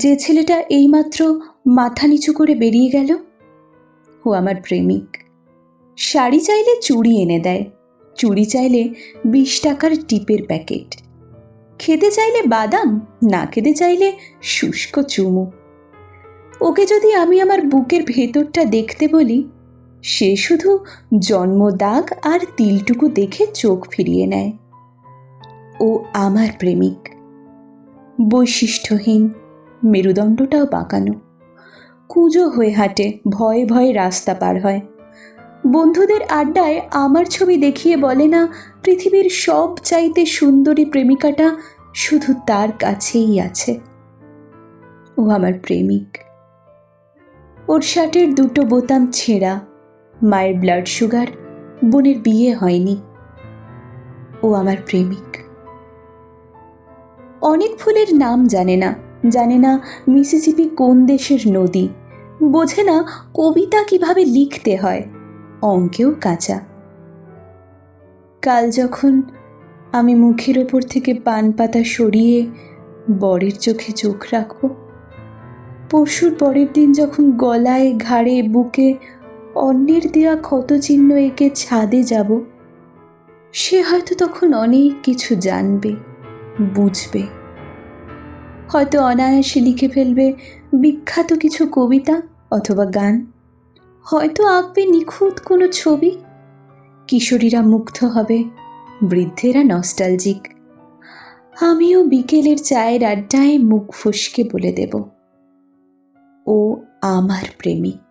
যে ছেলেটা এইমাত্র মাথা নিচু করে বেরিয়ে গেল, ও আমার প্রেমিক। শাড়ি চাইলে চুড়ি এনে দেয়, চুড়ি চাইলে 20 টাকার টিপের প্যাকেট, খেতে চাইলে বাদাম, না খেতে চাইলে শুষ্ক চুমু। ওকে যদি আমি আমার বুকের ভেতরটা দেখতে বলি, সে শুধু জন্মদাগ আর তিলটুকু দেখে চোখ ফিরিয়ে নেয়। ও আমার প্রেমিক, বৈশিষ্ট্যহীন, মেরুদণ্ডটাও বাঁকানো, কুঁজো হয়ে হাঁটে, ভয়ে ভয়ে রাস্তা পার হয়। বন্ধুদের আড্ডায় আমার ছবি দেখিয়ে বলে না, পৃথিবীর সব চাইতে সুন্দরী প্রেমিকাটা শুধু তার কাছেই আছে। ও আমার প্রেমিক। ওর শার্টের 2টো বোতাম ছেঁড়া, মায়ের ব্লাড সুগার, বোনের বিয়ে হয়নি। ও আমার প্রেমিক। অনেক ফুলের নাম জানে না, জানে না মিসিসিপি কোন দেশের নদী, বোঝে না কবিতা কিভাবে লিখতে হয়, অঙ্কেও কাঁচা। কাল যখন আমি মুখের ওপর থেকে পান পাতা সরিয়ে বরের চোখে চোখ রাখব, পরশুর পরের দিন যখন গলায়, ঘাড়ে, বুকে অন্যের দেওয়া ক্ষত চিহ্ন এঁকে ছাদে যাব, সে হয়তো তখন অনেক কিছু জানবে, বুঝবে। হয়তো অনায়াসে লিখে ফেলবে বিখ্যাত কিছু কবিতা অথবা গান, হয়তো আঁকবে নিখুঁত কোনো ছবি। কিশোরীরা মুগ্ধ হবে, বৃদ্ধেরা নস্টালজিক। আমিও বিকেলের চায়ের আড্ডায় মুখ ফসকে বলে দেব, ও আমার প্রেমিক।